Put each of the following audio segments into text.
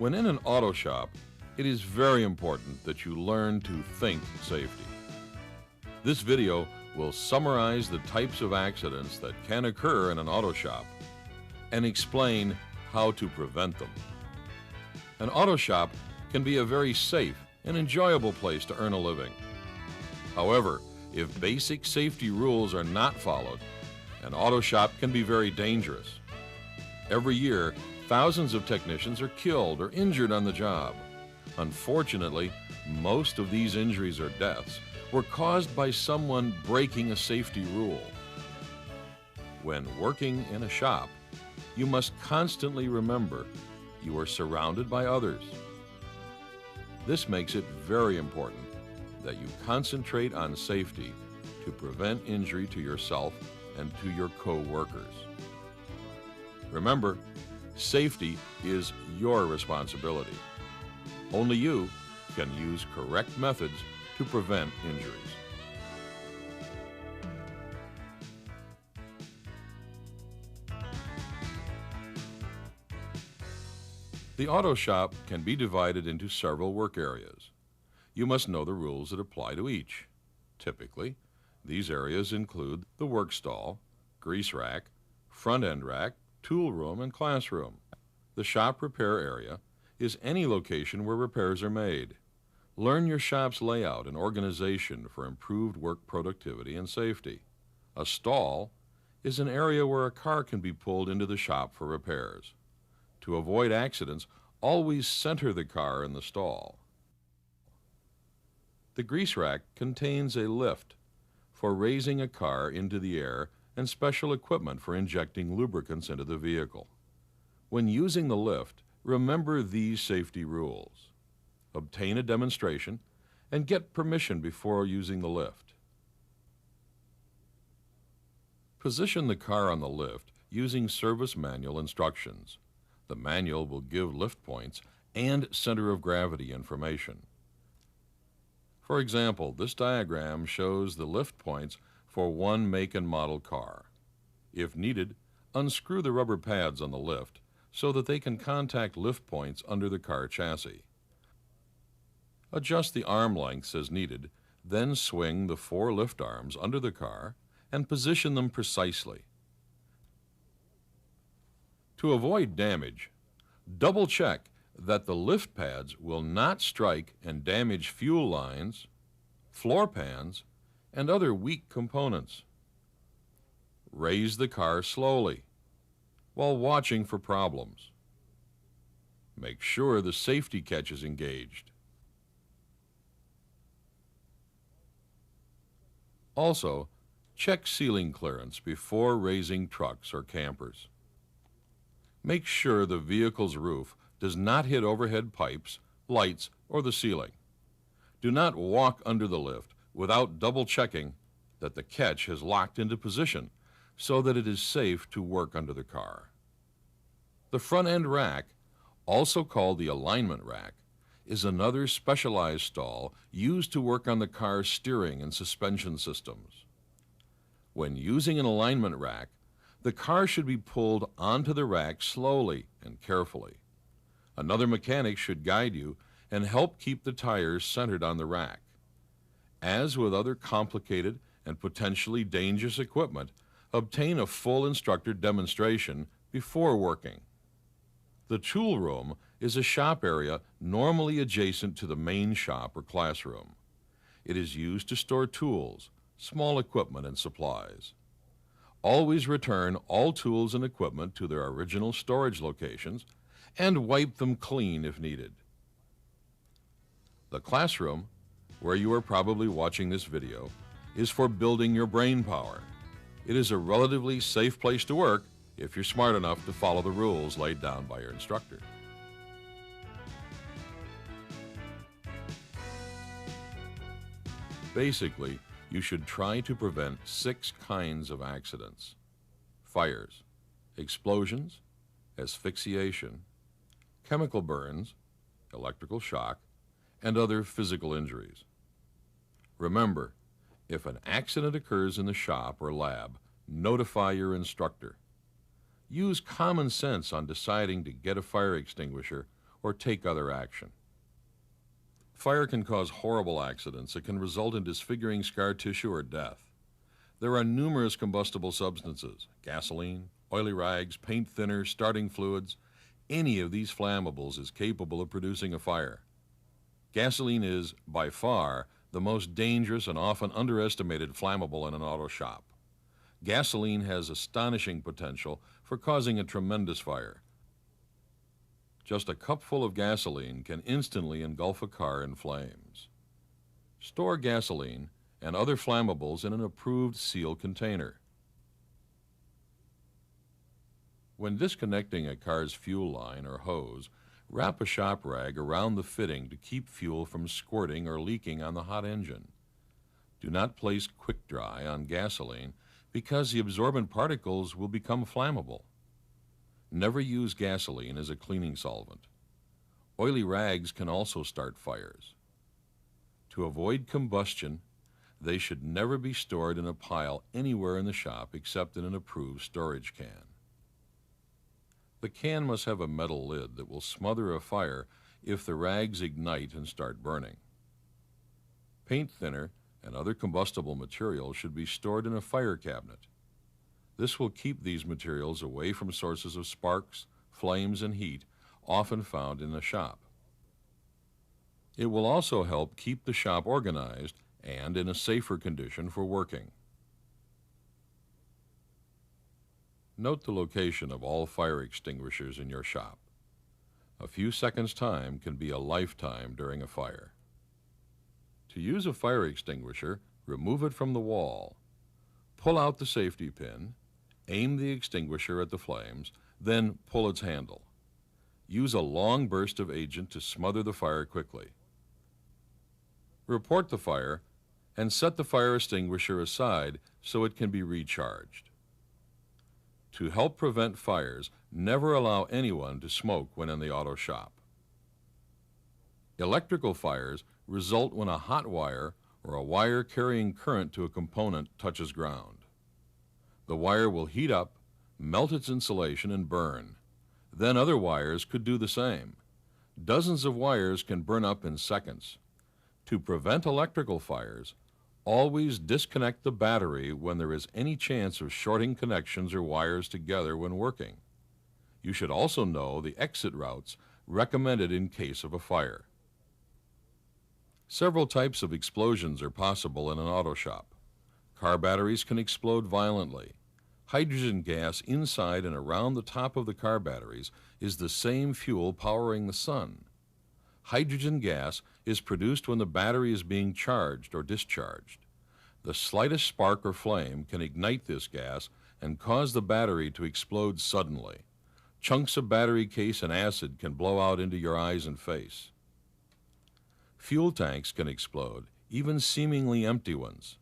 When in an auto shop, it is very important that you learn to think safety. This video will summarize the types of accidents that can occur in an auto shop and explain how to prevent them. An auto shop can be a very safe and enjoyable place to earn a living. However, if basic safety rules are not followed, an auto shop can be very dangerous. Every year, thousands of technicians are killed or injured on the job. Unfortunately, most of these injuries or deaths were caused by someone breaking a safety rule. When working in a shop, you must constantly remember you are surrounded by others. This makes it very important that you concentrate on safety to prevent injury to yourself and to your co-workers. Remember, safety is your responsibility. Only you can use correct methods to prevent injuries. The auto shop can be divided into several work areas. You must know the rules that apply to each. Typically, these areas include the work stall, grease rack, front end rack, tool room, and classroom. The shop repair area is any location where repairs are made. Learn your shop's layout and organization for improved work productivity and safety. A stall is an area where a car can be pulled into the shop for repairs. To avoid accidents, always center the car in the stall. The grease rack contains a lift for raising a car into the air and special equipment for injecting lubricants into the vehicle. When using the lift, remember these safety rules. Obtain a demonstration and get permission before using the lift. Position the car on the lift using service manual instructions. The manual will give lift points and center of gravity information. For example, this diagram shows the lift points for one make and model car. If needed, unscrew the rubber pads on the lift so that they can contact lift points under the car chassis. Adjust the arm lengths as needed, then swing the 4 lift arms under the car and position them precisely. To avoid damage, double check that the lift pads will not strike and damage fuel lines, floor pans, and other weak components. Raise the car slowly while watching for problems. Make sure the safety catch is engaged. Also, check ceiling clearance before raising trucks or campers. Make sure the vehicle's roof does not hit overhead pipes, lights, or the ceiling. Do not walk under the lift without double checking that the catch has locked into position so that it is safe to work under the car. The front end rack, also called the alignment rack, is another specialized stall used to work on the car's steering and suspension systems. When using an alignment rack, the car should be pulled onto the rack slowly and carefully. Another mechanic should guide you and help keep the tires centered on the rack. As with other complicated and potentially dangerous equipment, obtain a full instructor demonstration before working. The tool room is a shop area normally adjacent to the main shop or classroom. It is used to store tools, small equipment, and supplies. Always return all tools and equipment to their original storage locations and wipe them clean if needed. The classroom, where you are probably watching this video, is for building your brain power. It is a relatively safe place to work if you're smart enough to follow the rules laid down by your instructor. Basically, you should try to prevent 6 kinds of accidents: fires, explosions, asphyxiation, chemical burns, electrical shock, and other physical injuries. Remember, if an accident occurs in the shop or lab, notify your instructor. Use common sense on deciding to get a fire extinguisher or take other action. Fire can cause horrible accidents that can result in disfiguring scar tissue or death. There are numerous combustible substances: gasoline, oily rags, paint thinner, starting fluids. Any of these flammables is capable of producing a fire. Gasoline is, by far, the most dangerous and often underestimated flammable in an auto shop. Gasoline has astonishing potential for causing a tremendous fire. Just a cupful of gasoline can instantly engulf a car in flames. Store gasoline and other flammables in an approved sealed container. When disconnecting a car's fuel line or hose, wrap a shop rag around the fitting to keep fuel from squirting or leaking on the hot engine. Do not place quick dry on gasoline because the absorbent particles will become flammable. Never use gasoline as a cleaning solvent. Oily rags can also start fires. To avoid combustion, they should never be stored in a pile anywhere in the shop except in an approved storage can. The can must have a metal lid that will smother a fire if the rags ignite and start burning. Paint thinner and other combustible materials should be stored in a fire cabinet. This will keep these materials away from sources of sparks, flames, and heat often found in the shop. It will also help keep the shop organized and in a safer condition for working. Note the location of all fire extinguishers in your shop. A few seconds' time can be a lifetime during a fire. To use a fire extinguisher, remove it from the wall. Pull out the safety pin, aim the extinguisher at the flames, then pull its handle. Use a long burst of agent to smother the fire quickly. Report the fire and set the fire extinguisher aside so it can be recharged. To help prevent fires, never allow anyone to smoke when in the auto shop. Electrical fires result when a hot wire or a wire carrying current to a component touches ground. The wire will heat up, melt its insulation, and burn. Then other wires could do the same. Dozens of wires can burn up in seconds. To prevent electrical fires, always disconnect the battery when there is any chance of shorting connections or wires together when working. You should also know the exit routes recommended in case of a fire. Several types of explosions are possible in an auto shop. Car batteries can explode violently. Hydrogen gas inside and around the top of the car batteries is the same fuel powering the sun. Hydrogen gas is produced when the battery is being charged or discharged. The slightest spark or flame can ignite this gas and cause the battery to explode suddenly. Chunks of battery case and acid can blow out into your eyes and face. Fuel tanks can explode, even seemingly empty ones.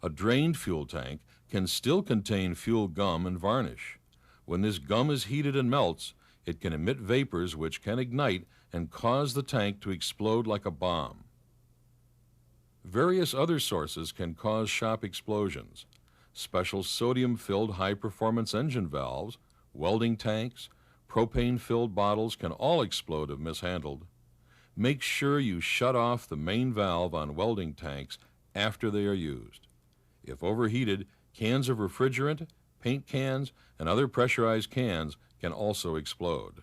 A drained fuel tank can still contain fuel gum and varnish. When this gum is heated and melts, it can emit vapors which can ignite and cause the tank to explode like a bomb. Various other sources can cause shop explosions. Special sodium-filled high-performance engine valves, welding tanks, propane-filled bottles can all explode if mishandled. Make sure you shut off the main valve on welding tanks after they are used. If overheated, cans of refrigerant, paint cans, and other pressurized cans can also explode.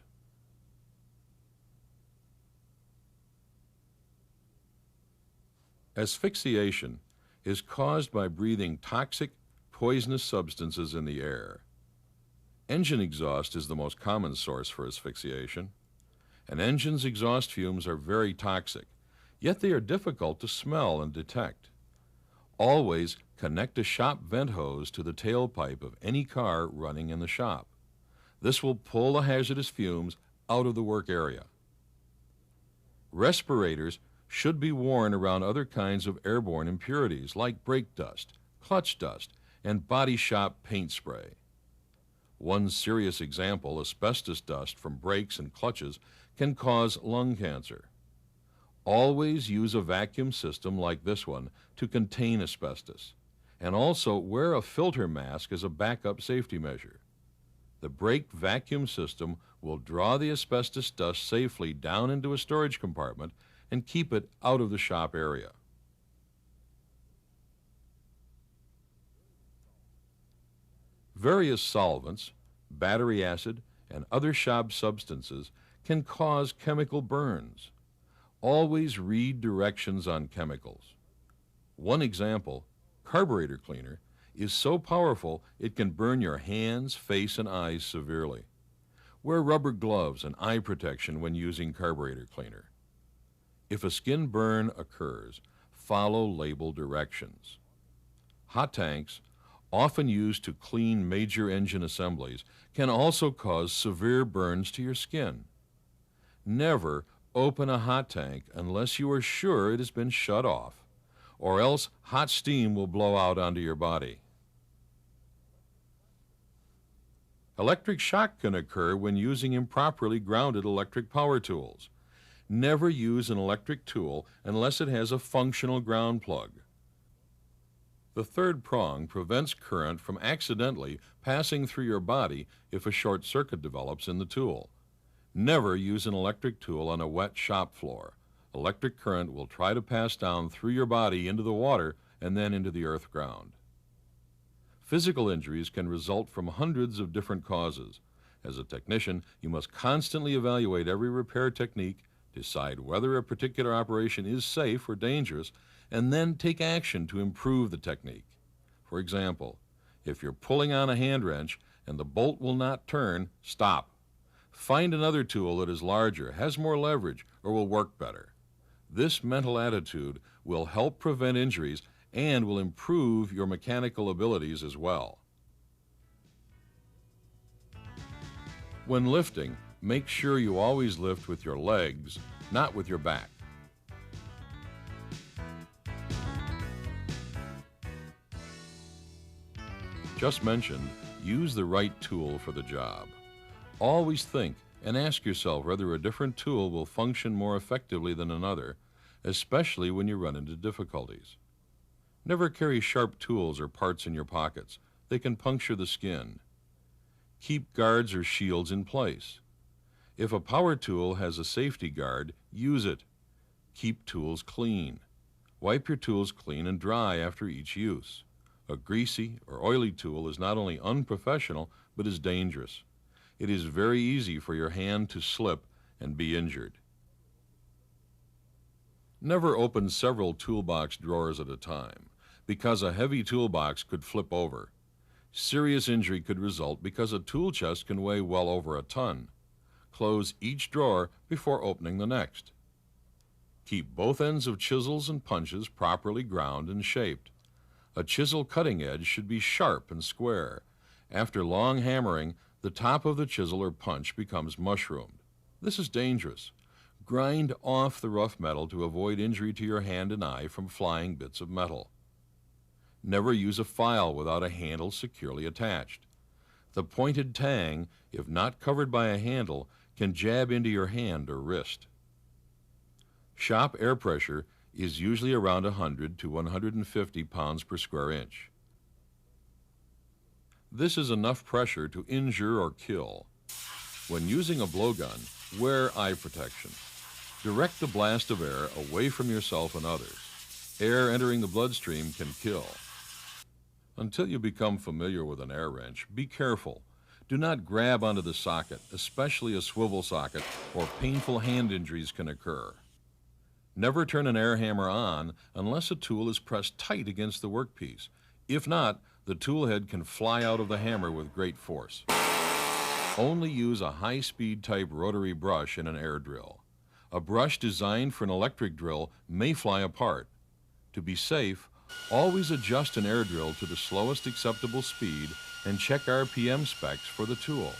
Asphyxiation is caused by breathing toxic, poisonous substances in the air. Engine exhaust is the most common source for asphyxiation. An engine's exhaust fumes are very toxic, yet they are difficult to smell and detect. Always connect a shop vent hose to the tailpipe of any car running in the shop. This will pull the hazardous fumes out of the work area. Respirators should be worn around other kinds of airborne impurities like brake dust, clutch dust, and body shop paint spray. One serious example, asbestos dust from brakes and clutches, can cause lung cancer. Always use a vacuum system like this one to contain asbestos, and also wear a filter mask as a backup safety measure. The brake vacuum system will draw the asbestos dust safely down into a storage compartment and keep it out of the shop area. Various solvents, battery acid, and other shop substances can cause chemical burns. Always read directions on chemicals. One example, carburetor cleaner, is so powerful it can burn your hands, face, and eyes severely. Wear rubber gloves and eye protection when using carburetor cleaner. If a skin burn occurs, follow label directions. Hot tanks, often used to clean major engine assemblies, can also cause severe burns to your skin. Never open a hot tank unless you are sure it has been shut off, or else hot steam will blow out onto your body. Electric shock can occur when using improperly grounded electric power tools. Never use an electric tool unless it has a functional ground plug. The third prong prevents current from accidentally passing through your body if a short circuit develops in the tool. Never use an electric tool on a wet shop floor. Electric current will try to pass down through your body into the water and then into the earth ground. Physical injuries can result from hundreds of different causes. As a technician, you must constantly evaluate every repair technique, decide whether a particular operation is safe or dangerous, and then take action to improve the technique. For example, if you're pulling on a hand wrench and the bolt will not turn, stop. Find another tool that is larger, has more leverage, or will work better. This mental attitude will help prevent injuries and will improve your mechanical abilities as well. When lifting, make sure you always lift with your legs, not with your back. Just mentioned, use the right tool for the job. Always think and ask yourself whether a different tool will function more effectively than another, especially when you run into difficulties. Never carry sharp tools or parts in your pockets. They can puncture the skin. Keep guards or shields in place. If a power tool has a safety guard, use it. Keep tools clean. Wipe your tools clean and dry after each use. A greasy or oily tool is not only unprofessional, but is dangerous. It is very easy for your hand to slip and be injured. Never open several toolbox drawers at a time, because a heavy toolbox could flip over. Serious injury could result because a tool chest can weigh well over a ton. Close each drawer before opening the next. Keep both ends of chisels and punches properly ground and shaped. A chisel cutting edge should be sharp and square. After long hammering, the top of the chisel or punch becomes mushroomed. This is dangerous. Grind off the rough metal to avoid injury to your hand and eye from flying bits of metal. Never use a file without a handle securely attached. The pointed tang, if not covered by a handle, can jab into your hand or wrist. Shop air pressure is usually around 100 to 150 pounds per square inch. This is enough pressure to injure or kill. When using a blowgun, wear eye protection. Direct the blast of air away from yourself and others. Air entering the bloodstream can kill. Until you become familiar with an air wrench, be careful. Do not grab onto the socket, especially a swivel socket, or painful hand injuries can occur. Never turn an air hammer on unless a tool is pressed tight against the workpiece. If not, the tool head can fly out of the hammer with great force. Only use a high-speed type rotary brush in an air drill. A brush designed for an electric drill may fly apart. To be safe, always adjust an air drill to the slowest acceptable speed and check RPM specs for the tool.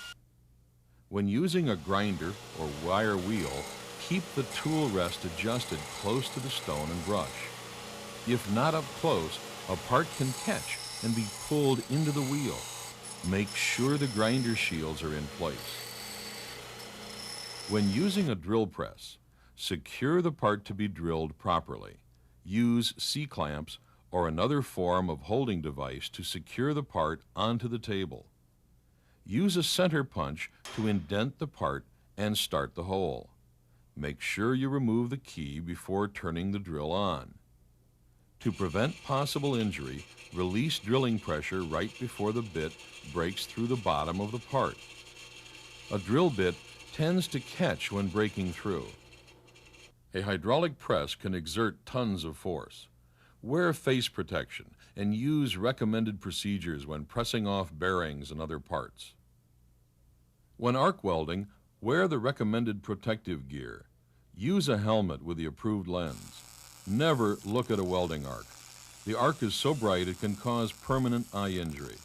When using a grinder or wire wheel, keep the tool rest adjusted close to the stone and brush. If not up close, a part can catch and be pulled into the wheel. Make sure the grinder shields are in place. When using a drill press, secure the part to be drilled properly. Use C-clamps or another form of holding device to secure the part onto the table. use a center punch to indent the part and start the hole. Make sure you remove the key before turning the drill on. To prevent possible injury, release drilling pressure right before the bit breaks through the bottom of the part. A drill bit tends to catch when breaking through. A hydraulic press can exert tons of force. Wear face protection and use recommended procedures when pressing off bearings and other parts. When arc welding, wear the recommended protective gear. Use a helmet with the approved lens. Never look at a welding arc. The arc is so bright it can cause permanent eye injury.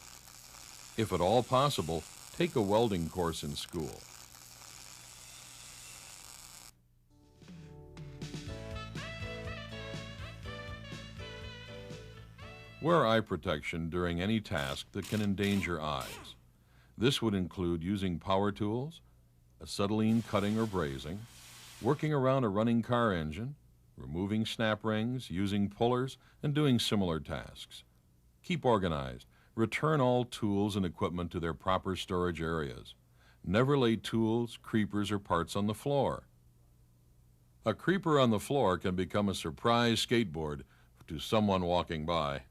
If at all possible, take a welding course in school. Wear eye protection during any task that can endanger eyes. This would include using power tools, acetylene cutting or brazing, working around a running car engine, removing snap rings, using pullers, and doing similar tasks. Keep organized. Return all tools and equipment to their proper storage areas. Never lay tools, creepers, or parts on the floor. A creeper on the floor can become a surprise skateboard to someone walking by.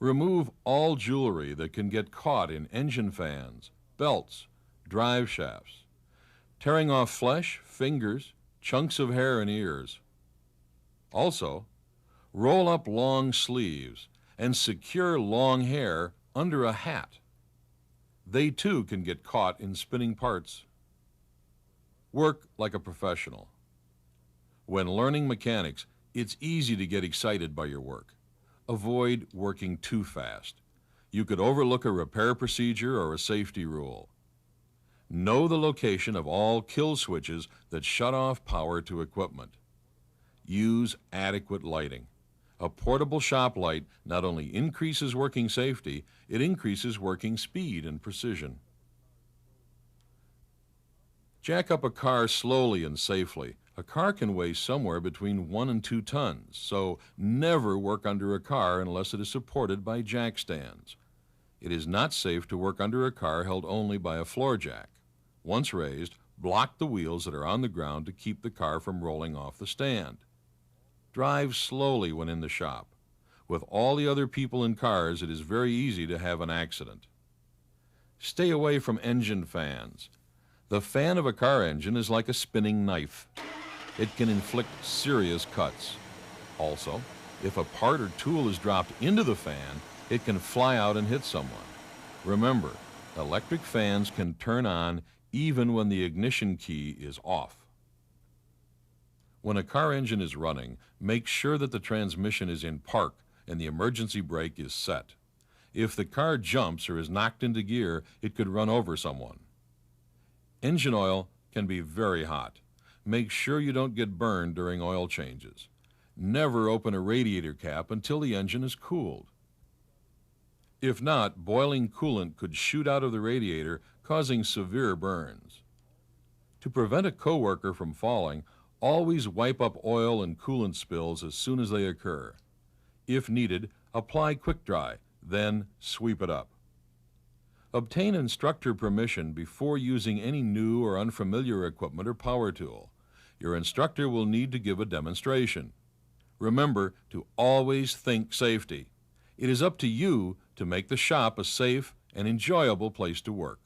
Remove all jewelry that can get caught in engine fans, belts, drive shafts, tearing off flesh, fingers, chunks of hair, and ears. Also, roll up long sleeves and secure long hair under a hat. They too can get caught in spinning parts. Work like a professional. When learning mechanics, it's easy to get excited by your work. Avoid working too fast. You could overlook a repair procedure or a safety rule. Know the location of all kill switches that shut off power to equipment. Use adequate lighting. A portable shop light not only increases working safety, it increases working speed and precision. Jack up a car slowly and safely. A car can weigh somewhere between 1 and 2 tons, so never work under a car unless it is supported by jack stands. It is not safe to work under a car held only by a floor jack. Once raised, block the wheels that are on the ground to keep the car from rolling off the stand. Drive slowly when in the shop. With all the other people in cars, it is very easy to have an accident. Stay away from engine fans. The fan of a car engine is like a spinning knife. It can inflict serious cuts. Also, if a part or tool is dropped into the fan, it can fly out and hit someone. Remember, electric fans can turn on even when the ignition key is off. When a car engine is running, make sure that the transmission is in park and the emergency brake is set. If the car jumps or is knocked into gear, it could run over someone. Engine oil can be very hot. Make sure you don't get burned during oil changes. Never open a radiator cap until the engine is cooled. If not, boiling coolant could shoot out of the radiator, causing severe burns. To prevent a coworker from falling, always wipe up oil and coolant spills as soon as they occur. If needed, apply quick dry, then sweep it up. Obtain instructor permission before using any new or unfamiliar equipment or power tool. Your instructor will need to give a demonstration. Remember to always think safety. It is up to you to make the shop a safe and enjoyable place to work.